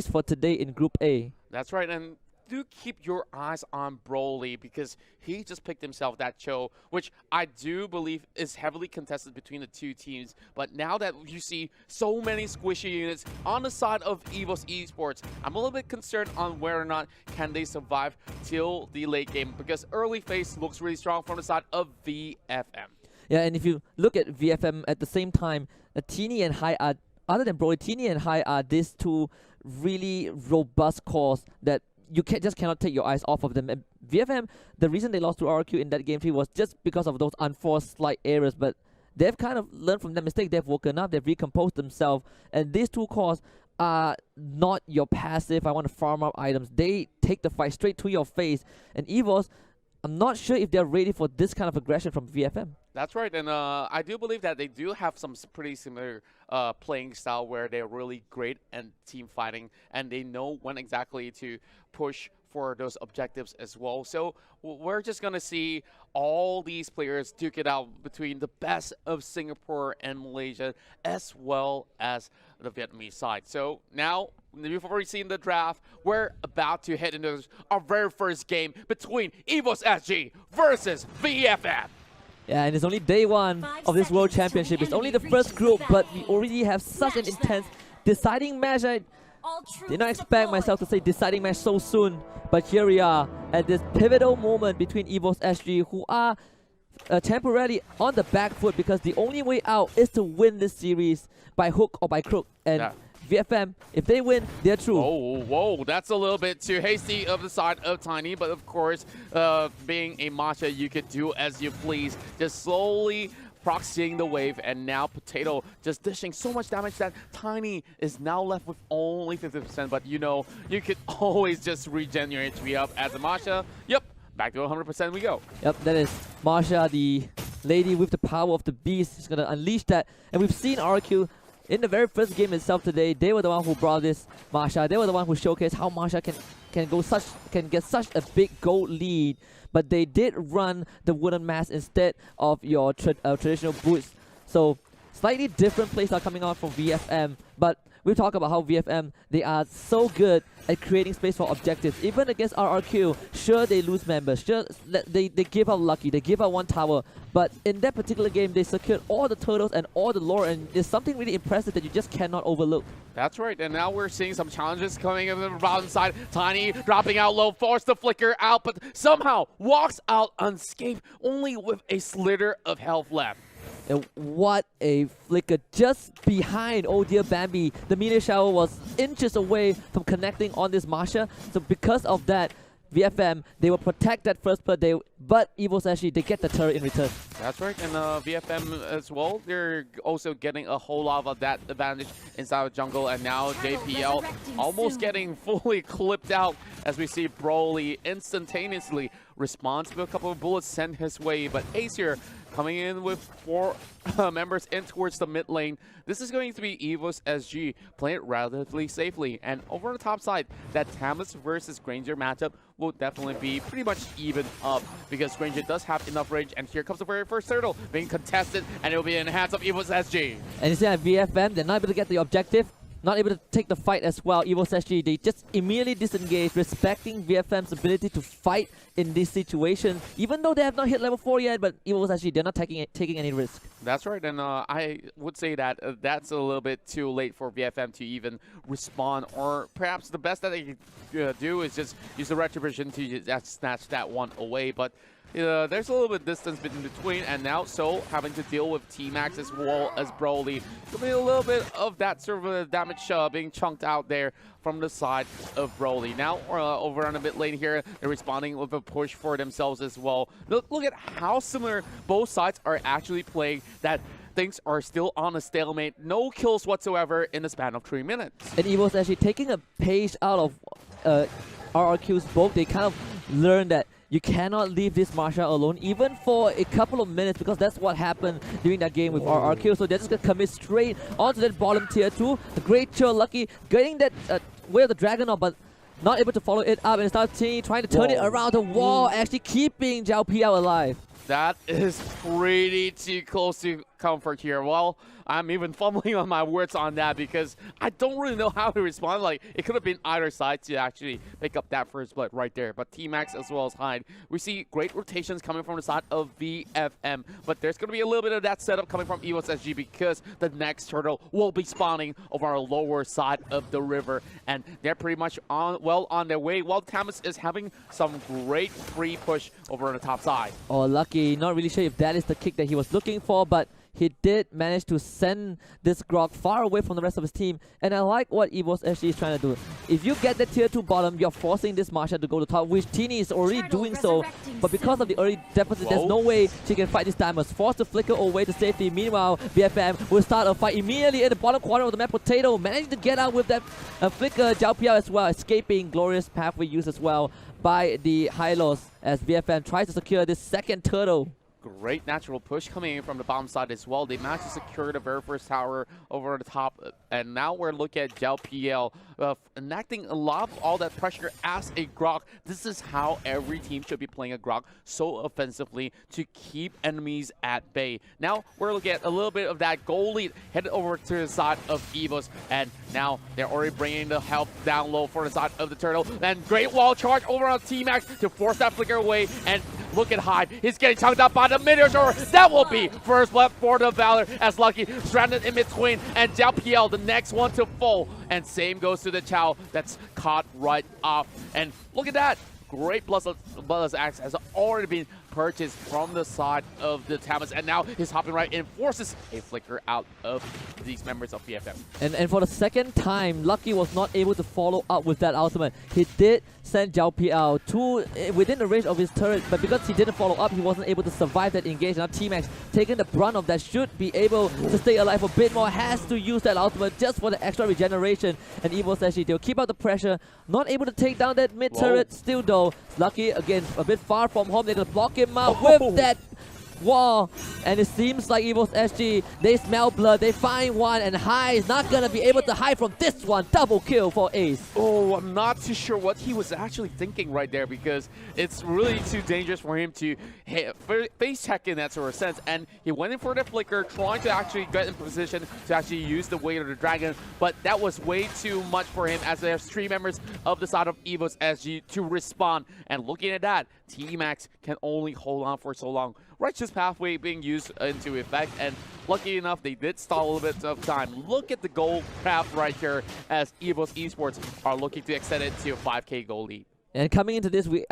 for today in Group A. That's right, and do keep your eyes on Broly because he just picked himself that Cho, which I do believe is heavily contested between the two teams. But now that you see so many squishy units on the side of Evos Esports, I'm a little bit concerned on whether or not can they survive till the late game because early phase looks really strong from the side of VFM. Yeah, and if you look at VFM at the same time, Teeny and High are, other than Broly, Teeny and High are these two really robust cores that you just cannot take your eyes off of them. And VFM, the reason they lost to RRQ in that game 3 was just because of those unforced slight errors, but they've kind of learned from that mistake. They've woken up, they've recomposed themselves, and these two cores are not your passive, I want to farm up items. They take the fight straight to your face, and Evos, I'm not sure if they're ready for this kind of aggression from VFM. That's right, and I do believe that they do have some pretty similar playing style where they're really great at team fighting, and they know when exactly to push for those objectives as well. So we're just going to see all these players duke it out between the best of Singapore and Malaysia, as well as the Vietnamese side. So now, you've already seen the draft. We're about to head into our very first game between Evos SG versus VFM. Yeah, and it's only day 1 of this World Championship. It's only the first group, but we already have such an intense deciding match. I did not expect myself to say deciding match so soon, but here we are at this pivotal moment between Evos SG, who are temporarily on the back foot because the only way out is to win this series by hook or by crook. And yeah. VFM, if they win, they're through. Oh, whoa, that's a little bit too hasty of the side of Tiny, but of course, being a matcha, you could do as you please. Just slowly proxying the wave, and now Potato just dishing so much damage that Tiny is now left with only 50%, but you know, you could always just regenerate HP up as a matcha. Yep, back to 100% we go. Yep, that is Marsha, the lady with the power of the beast. She's going to unleash that, and we've seen RQ in the very first game itself today. They were the one who brought this Marsha. They were the one who showcased how Marsha can get such a big gold lead. But they did run the wooden mask instead of your traditional boots. So slightly different plays are coming out from VFM. But we talk about how VFM, they are so good at creating space for objectives. Even against RRQ, sure they lose members, sure they give out Lucky, they give out one tower. But in that particular game, they secured all the turtles and all the lore, and it's something really impressive that you just cannot overlook. That's right, and now we're seeing some challenges coming in the bottom side. Tiny dropping out low, forced to flicker out, but somehow walks out unscathed, only with a slither of health left. And what a flicker just behind Oh Dear Bambi. The meteor shower was inches away from connecting on this Marsha. So because of that, VFM, they will protect that first blood, but Evos actually, they get the turret in return. That's right, and VFM as well, they're also getting a whole lot of that advantage inside of jungle, and now JPL almost getting fully clipped out as we see Broly instantaneously respond to a couple of bullets sent his way, but Ace here coming in with 4 members in towards the mid lane. This is going to be Evos SG playing it relatively safely. And over on the top side, that Tamus versus Granger matchup will definitely be pretty much even up because Granger does have enough range. And here comes the very first turtle being contested, and it will be in the hands of Evos SG. And you see at VFM, they're not able to get the objective. Not able to take the fight as well. Evos SG, they just immediately disengage, respecting VFM's ability to fight in this situation. Even though they have not hit level 4 yet, but Evos SG, they're not taking any risk. That's right, and I would say that that's a little bit too late for VFM to even respond, or perhaps the best that they could do is just use the Retribution to snatch that one away, but there's a little bit of distance in between, and now So having to deal with T-Max as well as Broly. There'll be a little bit of that sort of damage being chunked out there from the side of Broly. Now over on the mid lane here, they're responding with a push for themselves as well. Look at how similar both sides are actually playing, that things are still on a stalemate. No kills whatsoever in the span of 3 minutes. And Evos actually taking a page out of RRQ's book. They kind of learned that you cannot leave this Marsha alone, even for a couple of minutes, because that's what happened during that game with RRQ. So they're just going to commit straight onto that bottom tier 2. The Great Chill Lucky getting that way of the Dragon off, but not able to follow it up, and start trying to turn it around the wall, actually keeping Zhao Piao alive. That is pretty too close to comfort here. Well, I'm even fumbling on my words on that because I don't really know how to respond. Like, it could have been either side to actually pick up that first blood right there. But T-Max as well as Hyde, we see great rotations coming from the side of VFM. But there's going to be a little bit of that setup coming from Evos SG because the next turtle will be spawning over our lower side of the river. And they're pretty much on their way, while Tamus is having some great free push over on the top side. Oh, lucky. Not really sure if that is the kick that he was looking for, but he did manage to send this Grog far away from the rest of his team. And I like what Evos actually is trying to do. If you get the tier 2 bottom, you're forcing this Marsha to go to top, which Teeny is already doing so. But because of the early deficit, there's no way she can fight this Diamonds. Forced to flicker away to safety. Meanwhile, BFM will start a fight immediately in the bottom corner of the map. Potato managing to get out with that flicker. Zhao Piao as well, escaping. Glorious pathway use as well by the Hylos as BFM tries to secure this second turtle. Great natural push coming in from the bottom side as well. They managed to secure the very first tower over the top. And now we're looking at Zhao PL enacting a lot of all that pressure as a Grog. This is how every team should be playing a Grog, so offensively to keep enemies at bay. Now we're looking at a little bit of that goal lead headed over to the side of Evos. And now they're already bringing the help down low for the side of the turtle. And great wall charge over on T-Max to force that flicker away. And look at Hyde. He's getting chunked up by the mid-air tower. That will be first blood for the Valor as Lucky stranded in between. And Zhao PL, the next one to fall. And same goes to the Chow that's caught right off. And look at that. Great Bloodless Axe has already been purchased from the side of the Tamas, and now he's hopping right in, forces a flicker out of these members of BFM. And for the second time, Lucky was not able to follow up with that ultimate. He did send Zhao PL to within the range of his turret, but because he didn't follow up, he wasn't able to survive that engage. Now T-Max, taking the brunt of that, should be able to stay alive a bit more, has to use that ultimate just for the extra regeneration. And Evos actually, they'll keep out the pressure, not able to take down that mid turret. Still though, Lucky again a bit far from home. They're gonna block him out with that wall, and it seems like Evos SG, they smell blood, they find one, and High is not gonna be able to hide from this one. Double kill for Ace. Oh, I'm not too sure what he was actually thinking right there, because it's really too dangerous for him to face check in that sort of sense. And he went in for the flicker, trying to actually get in position to actually use the weight of the dragon, but that was way too much for him, as there's 3 members of the side of Evos SG to respond. And looking at that, T-Max can only hold on for so long. Righteous Pathway being used into effect, and lucky enough, they did stall a little bit of time. Look at the goal craft right here, as Evos Esports are looking to extend it to a 5K goal lead. And coming into this, we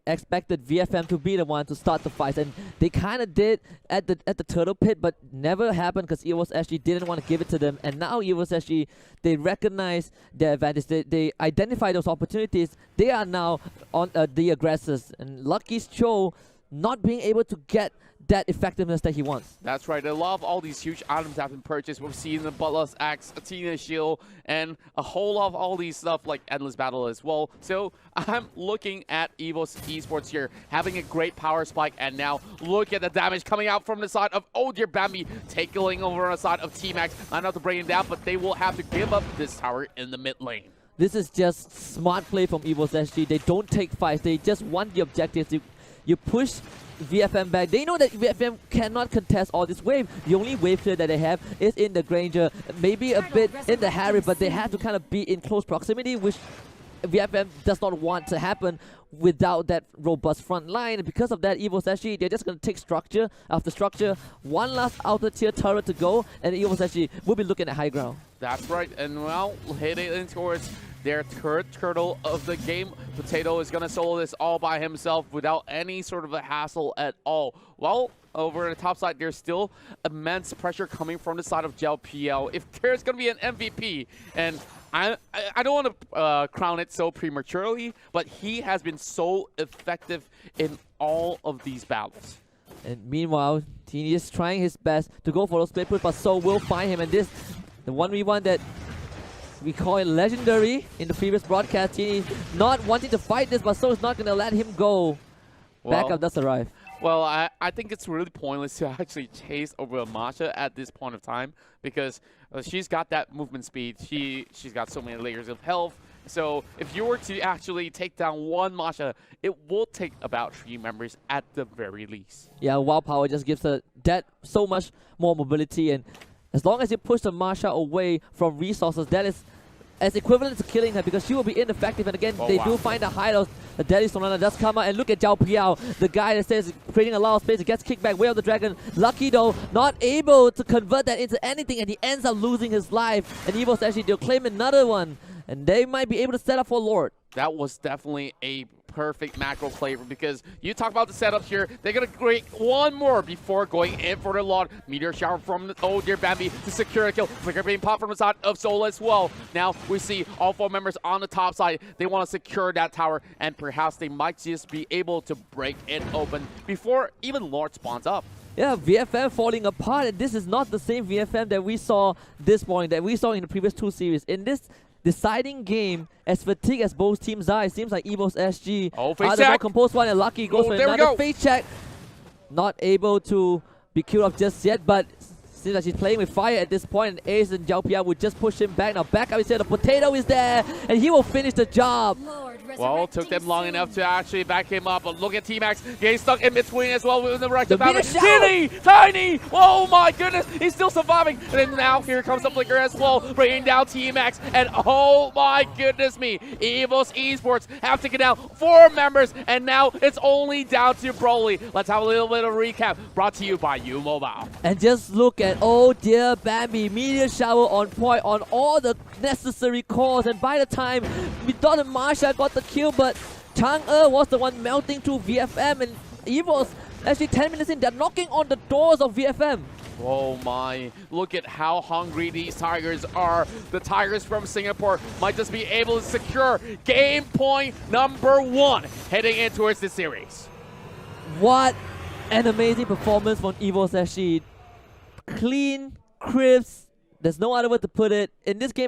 expected VFM to be the one to start the fight, and they kind of did at the turtle pit, but never happened because Evos actually didn't want to give it to them. And now Evos actually, they recognize their advantage, they identify those opportunities. They are now on the aggressors, and Lucky's Cho not being able to get that effectiveness that he wants. That's right. A lot of all these huge items have been purchased. We've seen the Bloodless Axe, Athena Shield, and a whole lot of all these stuff like Endless Battle as well. So I'm looking at Evos Esports here, having a great power spike, and now look at the damage coming out from the side of Oh Dear Bambi, taking over on the side of T-Max. Not enough to bring him down, but they will have to give up this tower in the mid lane. This is just smart play from Evos SG. They don't take fights. They just want the objectives. You push VFM back. They know that VFM cannot contest all this wave. The only wave clear that they have is in the Granger, maybe a bit in the Harry, but they have to kind of be in close proximity, which VFM does not want to happen without that robust front line. And because of that, Evos SG, they're just going to take structure after structure. One last outer tier turret to go, and Evos SG will be looking at high ground. That's right, and well, heading in towards their third turtle of the game. Potato is going to solo this all by himself without any sort of a hassle at all. Well, over the top side, there's still immense pressure coming from the side of Zhao PL. If there's going to be an MVP, and I don't want to crown it so prematurely, but he has been so effective in all of these battles. And meanwhile, Teeny is trying his best to go for those split push, but So will find him. And this, the 1v1 that we call it legendary in the previous broadcast. Teeny not wanting to fight this, but So is not going to let him go. Well, backup does arrive. Well, I think it's really pointless to actually chase over Masha at this point of time, because she's got that movement speed. She's got so many layers of health. So if you were to actually take down one Masha, it will take about 3 members at the very least. Yeah, wild power just gives her that so much more mobility, and as long as you push the Masha away from resources, that is as equivalent to killing her because she will be ineffective. And again, they do find a hideout. The Deadly Sonana does come out, and look at Zhao Piao, the guy that says creating a lot of space, gets kicked back way of the dragon. Lucky though, not able to convert that into anything, and he ends up losing his life. And Evos actually, they'll claim another one, and they might be able to set up for Lord. That was definitely a perfect macro play because you talk about the setup here. They're going to create one more before going in for the Lord. Meteor shower from the dear Bambi to secure a kill. Flicker being popped from the side of Sola as well. Now we see all 4 members on the top side. They want to secure that tower, and perhaps they might just be able to break it open before even Lord spawns up. Yeah, VFM falling apart, and this is not the same VFM that we saw this morning, that we saw in the previous 2 series. In this deciding game, as fatigued as both teams are, it seems like Evos SG are the more composed one, and Lucky goes for another face check. Not able to be killed off just yet, but seems like she's playing with fire at this point, and Ace and Zhao Pia would just push him back. Now back up instead, the potato is there, and he will finish the job. Well, took them long enough to actually back him up, but look at T-Max getting stuck in between as well with the right battle. Tiny! Oh my goodness, he's still surviving. And then now here comes the flicker as well, bringing down T-Max. And oh my goodness me, Evos Esports have taken down 4 members, and now it's only down to Broly. Let's have a little bit of a recap brought to you by Mlbb. And just look at, oh dear Bambi, meteor shower on point on all the necessary calls, and by the time we thought that Marsha got the kill, but THNKYOU was the one melting through VFM, and Evos actually 10 minutes in, they're knocking on the doors of VFM. Oh my, look at how hungry these Tigers are. The Tigers from Singapore might just be able to secure game point number 1 heading in towards this series. What an amazing performance from Evos actually. Clean, crisp, there's no other way to put it. In this game,